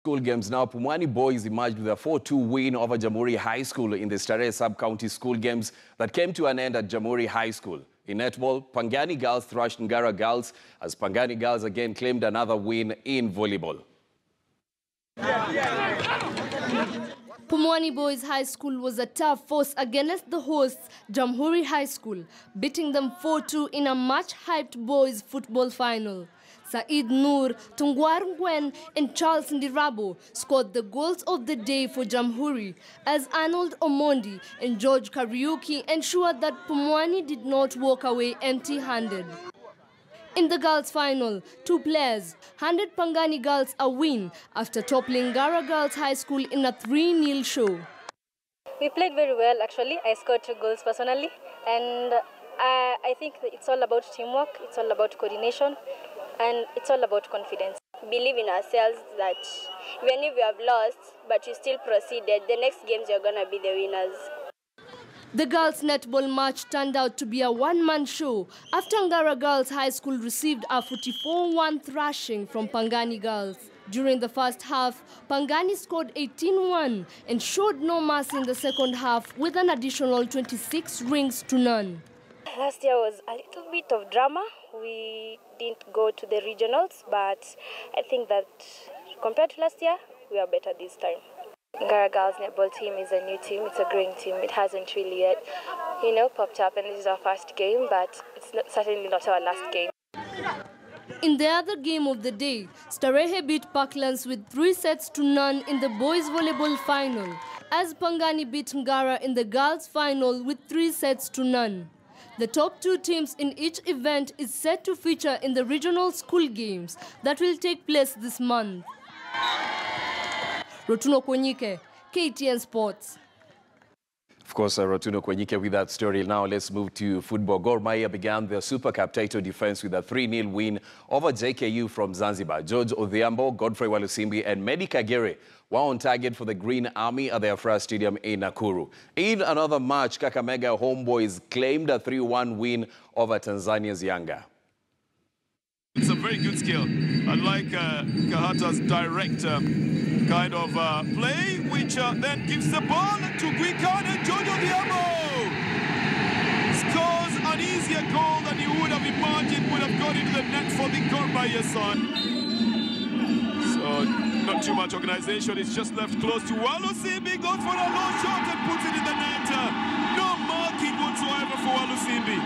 School games now. Pumwani boys emerged with a 4-2 win over Jamhuri High School in the Starehe sub-county school games that came to an end at Jamhuri High School. In netball, Pangani girls thrashed Ngara girls as Pangani girls again claimed another win in volleyball. Pumwani Boys High School was a tough force against the hosts, Jamhuri High School, beating them 4-2 in a much-hyped boys football final. Said Noor, Tungwar Ngwen and Charles Ndirabo scored the goals of the day for Jamhuri, as Arnold Omondi and George Kariuki ensured that Pumwani did not walk away empty-handed. In the girls' final, two players handed Pangani girls a win after toppling Ngara Girls High School in a 3-0 show. We played very well, actually. I scored 2 goals personally, and I think it's all about teamwork, it's all about coordination, and it's all about confidence. Believe in ourselves that even if we have lost, but we still proceeded, the next games you're going to be the winners. The girls' netball match turned out to be a one-man show after Ngara Girls High School received a 44-1 thrashing from Pangani girls. During the first half, Pangani scored 18-1 and showed no mercy in the second half with an additional 26 rings to none. Last year was a little bit of drama. We didn't go to the regionals, but I think that compared to last year, we are better this time. Ngara Girls netball team is a new team. It's a growing team. It hasn't really yet, popped up, and this is our first game, but it's certainly not our last game. In the other game of the day, Starehe beat Parklands with 3-0 in the boys volleyball final, as Pangani beat Ngara in the girls final with 3-0. The top 2 teams in each event is set to feature in the regional school games that will take place this month. Rotuno Kwenyike, KTN Sports. Of course, Rotuno Kwenyike with that story. Now let's move to football. Gor Mahia began their Supa Cup title defense with a 3-0 win over JKU from Zanzibar. George Odhiambo, Godfrey Walusimbi and Medi Kagere were on target for the Green Army at the Afra Stadium in Nakuru. In another match, Kakamega Homeboys claimed a 3-1 win over Tanzania's Yanga. It's a very good skill. Unlike Kahata's direct kind of play, which then gives the ball to Gwikan, and George Odhiambo scores an easier goal than you would have imagined would have gone into the net for the Gor Mahia son. So not too much organization, it's just left close to Walusimbi, goes for a low shot and puts it in the net. No marking whatsoever for Walusimbi.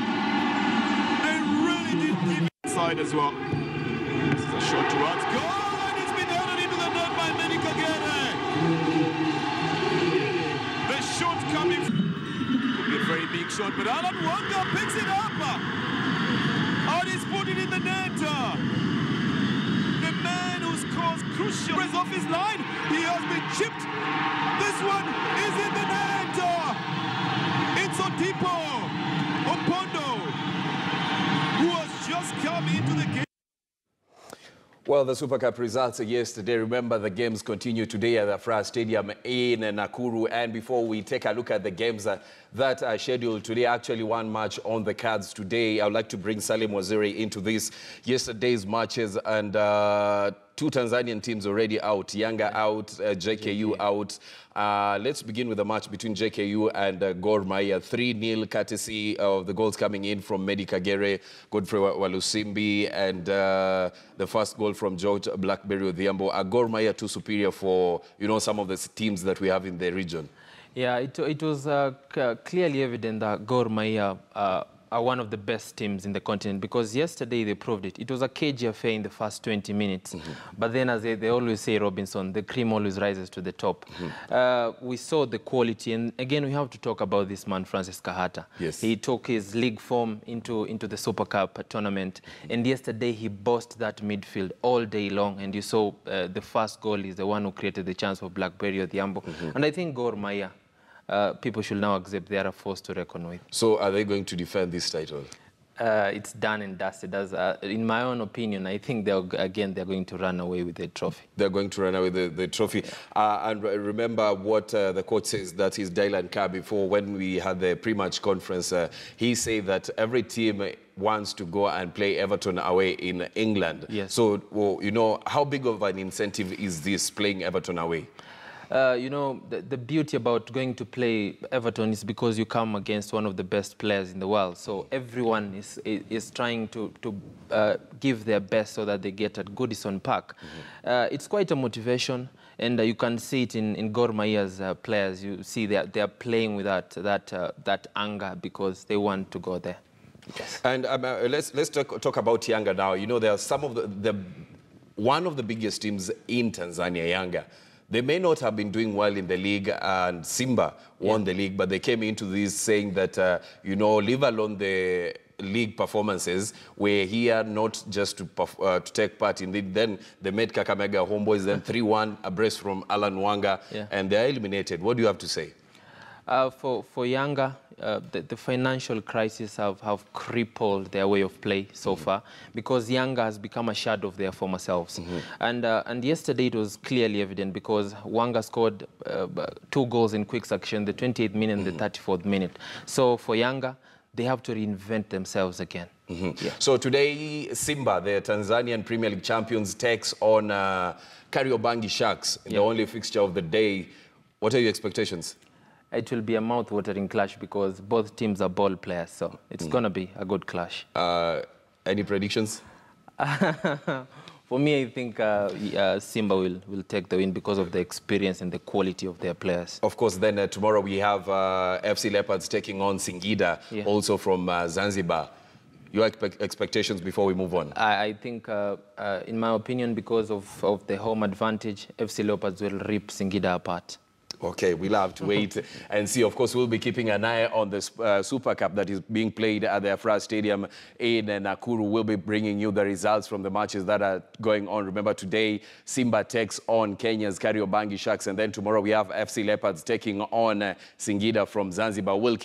They really did give it inside as well. This is a shot towards goal, and it's been headed into the net by Medi Kagere. The shot coming, could be a very big shot, but Alan Wanga picks it up. And he's put it in the net. The man who scores crucial is off his line. He has been chipped. This one is in the net. It's Odipo Opondo, who has just come into the game. Well, the Supa Cup results yesterday. Remember, the games continue today at the Afra Stadium in Nakuru. And before we take a look at the games that are scheduled today, actually one match on the cards today, I would like to bring Salim Waziri into this. Yesterday's matches, and 2 Tanzanian teams already out. Yanga out, JKU out. Let's begin with the match between JKU and Gor Mahia. 3-0 courtesy of the goals coming in from Medi Kagere, Godfrey Walusimbi, and the first goal from George Blackberry Odhiambo. Are Gor Mahia too superior for, some of the teams that we have in the region? Yeah, it was clearly evident that Gor Mahia are one of the best teams in the continent, because yesterday they proved it. It was a cagey affair in the first 20 minutes. But then, as they always say, Robinson, the cream always rises to the top. We saw the quality, and again, we have to talk about this man, Francis Kahata. Yes. He took his league form into the Supa Cup tournament, and yesterday he bossed that midfield all day long, and you saw the first goal is the one who created the chance for Blackberry Odhiambo. And I think Gor Mahia, people should now accept they are a force to reckon with. So are they going to defend this title? It's done and dusted. In my own opinion, I think they're going to run away with the trophy. They're going to run away with the trophy. And remember what the coach says, that is Dylan Carr, before when we had the pre-match conference. He said that every team wants to go and play Everton away in England. Yes. So, well, you know, how big of an incentive is this, playing Everton away? You know, the beauty about going to play Everton is because you come against one of the best players in the world. So everyone is trying to give their best so that they get at Goodison Park. It's quite a motivation, and you can see it in Gor Mahia's players. You see they are playing with that anger because they want to go there. Yes. And let's talk about Yanga now. You know, there are some of one of the biggest teams in Tanzania, Yanga. They may not have been doing well in the league, and Simba won the league, but they came into this saying that, you know, leave alone the league performances. We're here not just to take part in it. Then they made Kakamega Homeboys, then 3-1, a brace from Alan Wanga, and they're eliminated. What do you have to say? For Yanga, the financial crisis have crippled their way of play so far, because Yanga has become a shadow of their former selves. And yesterday it was clearly evident, because Wanga scored 2 goals in quick succession, the 28th minute and the 34th minute. So for Yanga, they have to reinvent themselves again. So today, Simba, the Tanzanian Premier League champions, takes on Kariobangi Sharks in the only fixture of the day. What are your expectations? It will be a mouth-watering clash, because both teams are ball players, so it's going to be a good clash. Any predictions? For me, I think Simba will take the win because of the experience and the quality of their players. Of course, then tomorrow we have FC Leopards taking on Singida, also from Zanzibar. Your expectations before we move on? I think, in my opinion, because of the home advantage, FC Leopards will rip Singida apart. Okay, we'll have to wait and see. Of course, we'll be keeping an eye on the Supa Cup that is being played at the Afra Stadium in Nakuru. We'll be bringing you the results from the matches that are going on. Remember, today, Simba takes on Kenya's Kariobangi Sharks, and then tomorrow we have FC Leopards taking on Singida from Zanzibar. We'll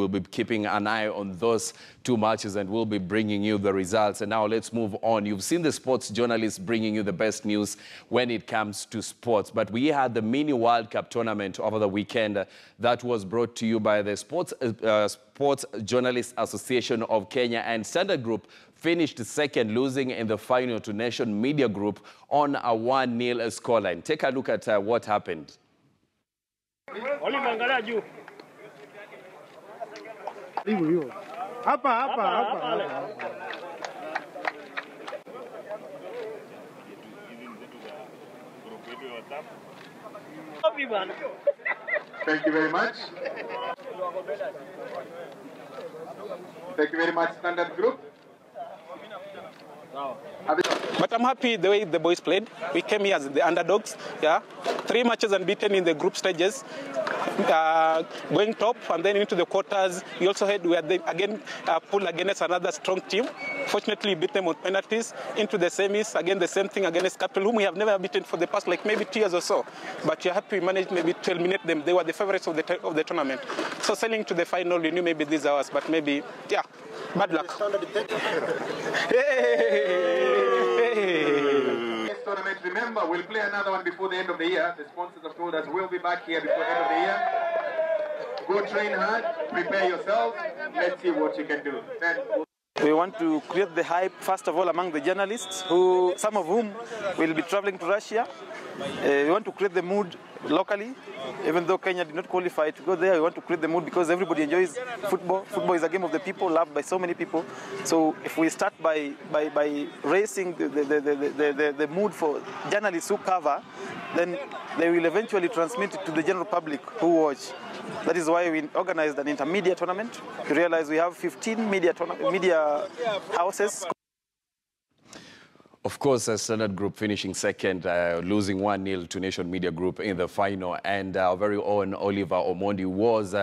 be keeping an eye on those 2 matches, and we'll be bringing you the results. And now let's move on. You've seen the sports journalists bringing you the best news when it comes to sports, but we had the mini World Cup tournament over the weekend that was brought to you by the Sports Journalists Association of Kenya, and Standard Group finished second, losing in the final to Nation Media Group on a 1-0 scoreline. Take a look at what happened. Thank you very much. Thank you very much, Standard Group. But I'm happy the way the boys played. We came here as the underdogs. 3 matches unbeaten in the group stages, going top and then into the quarters. We also had again pulled against another strong team. Fortunately, we beat them on penalties. Into the semis, again the same thing against Capital, whom we have never beaten for the past maybe 2 years or so. But we're happy we managed maybe to eliminate them. They were the favorites of the tournament. So sailing to the final, we knew maybe these hours, but maybe bad luck. This tournament, remember, we'll play another one before the end of the year. The sponsors have told us we'll be back here before the end of the year. Go train hard, prepare yourself. Let's see what you can do. We want to create the hype, first of all, among the journalists, some of whom will be traveling to Russia. We want to create the mood locally. Even though Kenya did not qualify to go there, we want to create the mood because everybody enjoys football. Football is a game of the people, loved by so many people. So if we start by raising the mood for journalists who cover, then they will eventually transmit it to the general public who watch. That is why we organized an intermediate tournament. You realize we have 15 media houses. Of course, Standard Group finishing second, losing 1-0 to Nation Media Group in the final. And our very own Oliver Omondi was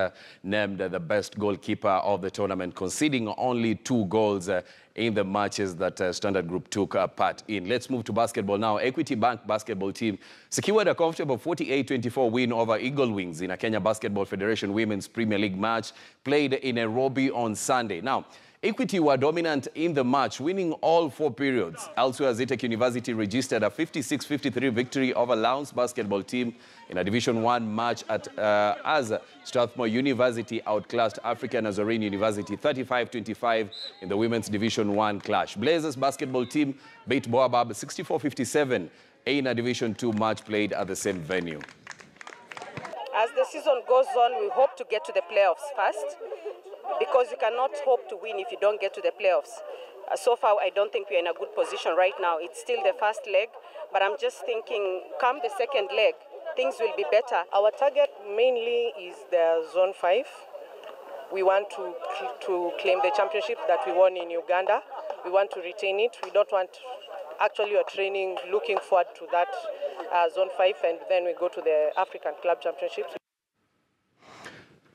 named the best goalkeeper of the tournament, conceding only 2 goals in the matches that Standard Group took part in. Let's move to basketball now. Equity Bank basketball team secured a comfortable 48-24 win over Eagle Wings in a Kenya Basketball Federation Women's Premier League match played in Nairobi on Sunday. Now, Equity were dominant in the match, winning all 4 periods. Elsewhere, Zetech University registered a 56-53 victory over Lowndes basketball team in a Division 1 match as Strathmore University outclassed African Nazarene University 35-25 in the women's Division 1 clash. Blazers basketball team beat Boabab 64-57 in a Division 2 match played at the same venue. As the season goes on, we hope to get to the playoffs first, because you cannot hope to win if you don't get to the playoffs. So far, I don't think we're in a good position right now. It's still the first leg, but I'm just thinking, come the second leg, things will be better. Our target mainly is the Zone 5. We want to claim the championship that we won in Uganda. We want to retain it. We don't want, actually, we're training, looking forward to that Zone 5, and then we go to the African Club Championships.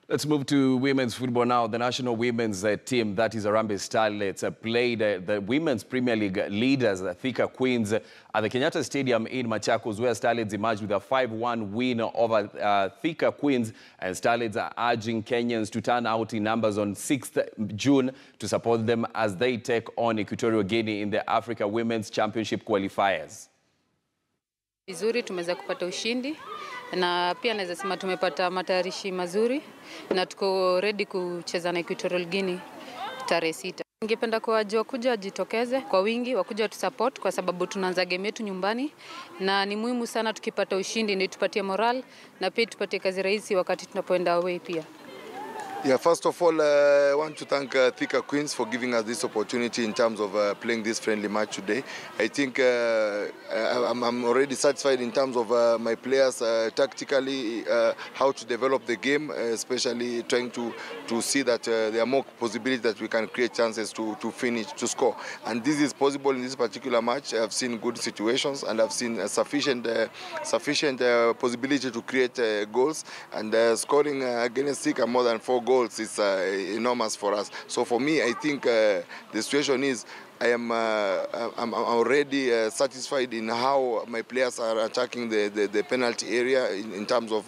Let's move to women's football now. The national women's team, that is Harambee Starlets, played the Women's Premier League leaders, the Thika Queens, at the Kenyatta Stadium in Machakos, where Starlets emerged with a 5-1 win over Thika Queens. And Starlets are urging Kenyans to turn out in numbers on 6th June to support them as they take on Equatorial Guinea in the Africa Women's Championship qualifiers. Vizuri, tumeweza kupata ushindi na pia naweza sema tumepata matayarishi mazuri na tuko ready kucheza na Equatorial Guinea tarehe 6. Ningependa kuwajua kuja wajitokeze kwa wingi, wakuja tu support kwa sababu tunaanza game yetu nyumbani na ni muhimu sana tukipata ushindi ndio tupatie moral na pia tupatie kazi rahisi wakati tunapoenda away pia. Yeah, first of all, I want to thank Thika Queens for giving us this opportunity in terms of playing this friendly match today. I think I'm already satisfied in terms of my players tactically, how to develop the game, especially trying to see that there are more possibilities that we can create chances to finish, to score. And this is possible in this particular match. I've seen good situations and I've seen sufficient possibility to create goals. And scoring against Thika more than 4 goals is enormous for us. So for me, I think the situation is I'm already satisfied in how my players are attacking the penalty area in terms of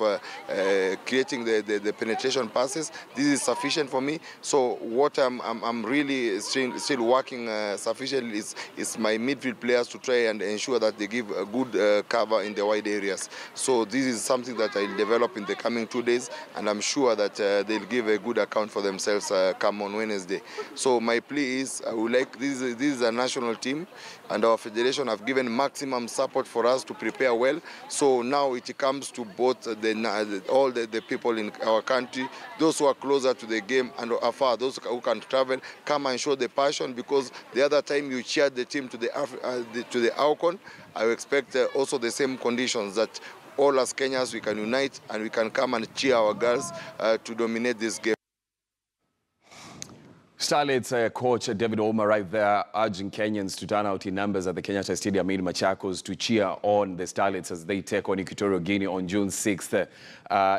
creating the penetration passes. This is sufficient for me. So what I'm really still working sufficiently is my midfield players to try and ensure that they give a good cover in the wide areas. So this is something that I'll develop in the coming 2 days, and I'm sure that they'll give a good account for themselves come on Wednesday. So my plea is, I would like this is a national team, and our federation have given maximum support for us to prepare well. So now it comes to both all the people in our country, those who are closer to the game and afar, those who can travel, come and show the passion, because the other time you cheered the team to the Alcon, I expect also the same conditions, that all as Kenyans we can unite and we can come and cheer our girls to dominate this game. Starlets coach David Ouma right there urging Kenyans to turn out in numbers at the Kenyatta Stadium in Machakos to cheer on the Starlets as they take on Equatorial Guinea on June 6th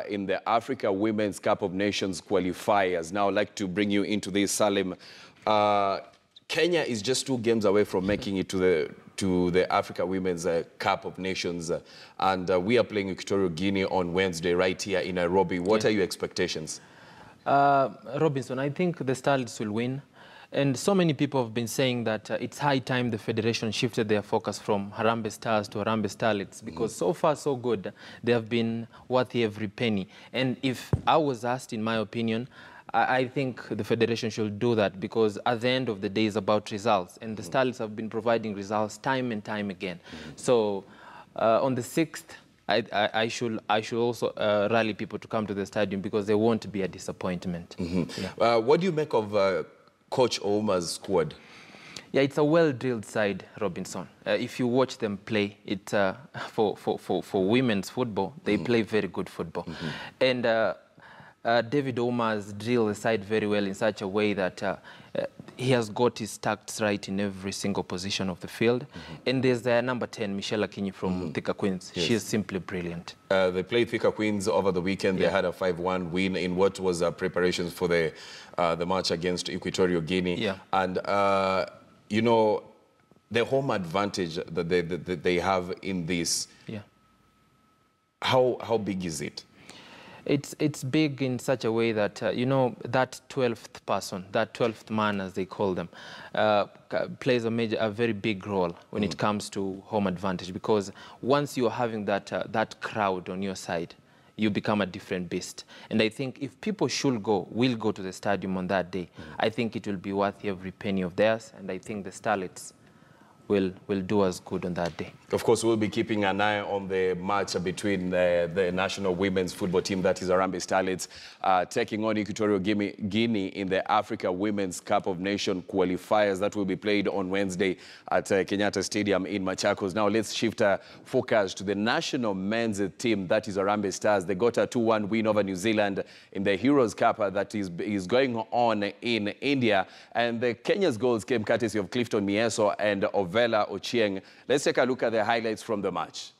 in the Africa Women's Cup of Nations qualifiers. Now I'd like to bring you into this, Salim. Kenya is just 2 games away from making it to the Africa Women's Cup of Nations, and we are playing Equatorial Guinea on Wednesday right here in Nairobi. What are your expectations? Robinson, I think the Starlets will win. And so many people have been saying that it's high time the federation shifted their focus from Harambee Stars to Harambee Starlets, because so far so good. They have been worthy every penny. And if I was asked, in my opinion, I think the federation should do that, because at the end of the day it's about results. And the Starlets have been providing results time and time again. So on the 6th, I should also rally people to come to the stadium, because there won't be a disappointment. Yeah. What do you make of Coach Ouma's squad? Yeah, it's a well-drilled side, Robinson. If you watch them play, for women's football, they play very good football. And David Ouma has drilled the side very well in such a way that he has got his tactics right in every single position of the field. And there's number 10, Michelle Akinyi from Thika Queens. Yes. She is simply brilliant. They played Thika Queens over the weekend. They had a 5-1 win in what was preparations for the match against Equatorial Guinea. Yeah. And, you know, the home advantage that they have in this, how big is it? It's big in such a way that, you know, that 12th person, that 12th man, as they call them, plays a very big role when it comes to home advantage, because once you're having that crowd on your side, you become a different beast. And I think if people will go to the stadium on that day, I think it will be worth every penny of theirs, and I think the Starlets will do us good on that day. Of course, we'll be keeping an eye on the match between the national women's football team, that is Harambee Starlets, taking on Equatorial Guinea in the Africa Women's Cup of Nations qualifiers. That will be played on Wednesday at Kenyatta Stadium in Machakos. Now, let's shift focus to the national men's team, that is Harambee Stars. They got a 2-1 win over New Zealand in the Heroes Cup that is going on in India. And the Kenya's goals came courtesy of Clifton Mieso and Ovela Ochieng. Let's take a look at the highlights from the match.